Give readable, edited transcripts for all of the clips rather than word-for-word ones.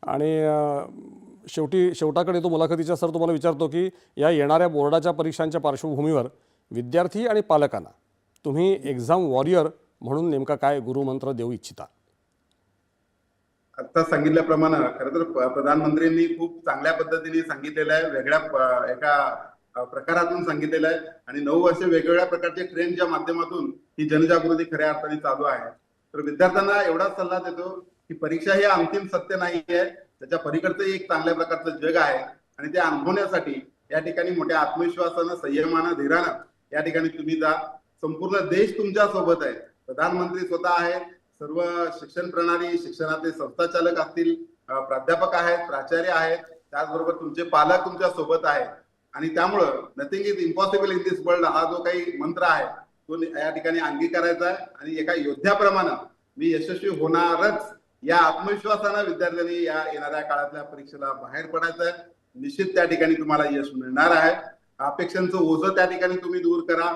आणि शेवटाकडे तो मुलाखतीच्या सर तुम्हाला विचारतो की या येणाऱ्या बोर्डाच्या परीक्षांच्या पार्श्वभूमीवर विद्यार्थी आणि पालकांना तुम्ही एक्झाम वॉरियर म्हणून नेमका काय गुरुमंत्र देऊ इच्छिता? आता सांगितल्याप्रमाणे खरं तर प्रधानमंत्र्यांनी खूप चांगल्या पद्धतीने सांगितलेलं आहे, वेगळ्या एका प्रकारातून सांगितलेलं आहे आणि 9 वर्ष वेगवेगळ्या प्रकारचे ट्रेंडच्या माध्यमातून ही जनजागृती खऱ्या अर्थाने चालू आहे. तर विद्यार्थ्यांना एवढाच सल्ला देतो की परीक्षा हे अंतिम सत्य नाही आहे, त्याच्या पलीकडचं एक चांगल्या प्रकारचं जग आहे आणि ते अनुभवण्यासाठी या ठिकाणी मोठ्या आत्मविश्वासानं, संयमानं, धीरानं या ठिकाणी तुम्ही जा. संपूर्ण देश तुमच्या सोबत आहे. प्रधानमंत्री स्वतः आहेत, सर्व शिक्षण प्रणाली, शिक्षणाचे संस्थाचालक असतील, प्राध्यापक आहेत, प्राचार्य आहेत, त्याचबरोबर तुमचे पालक तुमच्या सोबत आहेत आणि त्यामुळं nothing is impossible in this world हा जो काही मंत्र आहे तो या ठिकाणी अंगीकारायचा आहे आणि एका योद्ध्याप्रमाणे मी यशस्वी होणारच या आत्मविश्वासानं विद्यार्थ्यांनी या येणाऱ्या काळातल्या परीक्षेला बाहेर पडायचं आहे. निश्चित त्या ठिकाणी तुम्हाला यश मिळणार आहे. अपेक्षांचं ओझं त्या ठिकाणी तुम्ही दूर करा.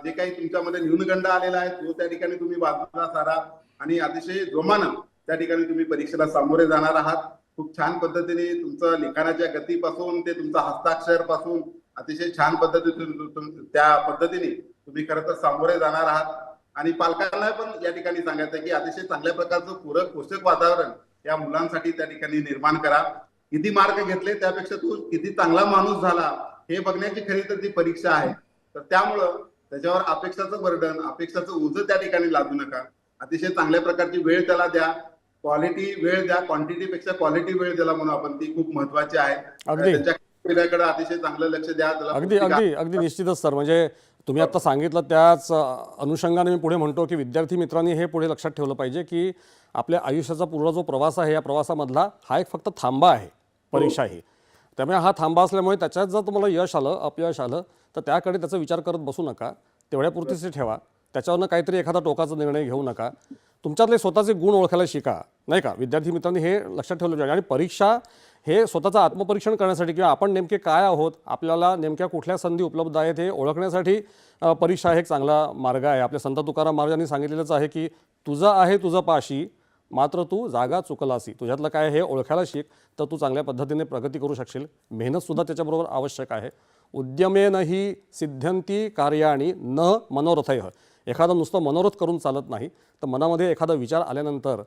जे काही तुमच्यामध्ये न्यूनगंड आलेला आहे तो त्या ठिकाणी तुम्ही बाजूला सारा आणि अतिशय जोमानं त्या ठिकाणी तुम्ही परीक्षेला सामोरे जाणार आहात. खूप छान पद्धतीने तुमचं लिखाणाच्या गतीपासून ते तुमचा हस्ताक्षर पासून अतिशय छान पद्धतीने त्या पद्धतीने तुम्ही खरं तर सामोरे जाणार आहात आणि पालकांना पण या ठिकाणी सांगायचं की अतिशय चांगल्या प्रकारचं पूरक पोषक वातावरण या मुलांसाठी त्या ठिकाणी निर्माण करा. किती मार्क घेतले त्यापेक्षा तू किती चांगला माणूस झाला हे बघण्याची खरी तर ती परीक्षा आहे. तर त्यामुळं त्याच्यावर अपेक्षाचं बर्डन, अपेक्षाचं ओझं त्या ठिकाणी लादू नका. अतिशय चांगल्या प्रकारची वेळ त्याला द्या, क्वालिटी वेळ द्या, क्वांटिटी पेक्षा क्वालिटी वेळ द्याला म्हणून आपण ती खूप महत्वाची आहे. त्याच्या पिढ्याकडे अतिशय चांगलं लक्ष द्या. अगदी अगदी अगदी निश्चितच सर. म्हणजे तुम्ही आता सांगितलं त्याच अनुषंगाने मी पुढे म्हणतो की विद्यार्थी मित्रांनी हे पुढे लक्षात ठेवलं पाहिजे की आपल्या आयुष्याचा पूर्ण जो प्रवास आहे या प्रवासामधला हा एक फक्त थांबा आहे परीक्षा ही. त्यामुळे हा थांबा असल्यामुळे त्याच्यात जर तुम्हाला यश आलं, अपयश आलं तर त्याकडे त्याचा विचार करत बसू नका. तेवढ्यापुरतीच ठेवा. त्याच्यावरनं काहीतरी एखादा टोकाचा निर्णय घेऊ नका. तुमच्यातले स्वतःचे गुण ओळखायला शिका, नाही का? विद्यार्थी मित्रांनी हे लक्षात ठेवलं पाहिजे. आणि परीक्षा हे स्वतःचं आत्मपरीक्षण करण्यासाठी किंवा आपण नेमके काय आहोत, आपल्याला नेमक्या कुठल्या संधी उपलब्ध आहेत हे ओळखण्यासाठी परीक्षा हे एक चांगला मार्ग आहे. आपल्या संत तुकाराम महाराजांनी सांगितलेलंच आहे की तुझं आहे तुझं पाशी, मात्र तू जागा चुकलासी. तुझ्यातलं काय हे ओळखायला शिक, तर तू चांगल्या पद्धतीने प्रगती करू शकशील. मेहनतसुद्धा त्याच्याबरोबर आवश्यक आहे. उद्यमेन हि सिद्ध्यंती कार्याणि न मनोरथैः. एखादा नुसतं मनोरथ करून चालत नाही, तर मनामध्ये एखादा विचार आल्यानंतर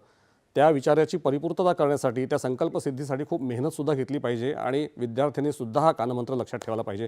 त्या विचाराची परिपूर्तता करण्यासाठी, त्या संकल्पसिद्धीसाठी खूप मेहनतसुद्धा घेतली पाहिजे आणि विद्यार्थ्यांनी सुद्धा हा कानमंत्र लक्षात ठेवायला पाहिजे.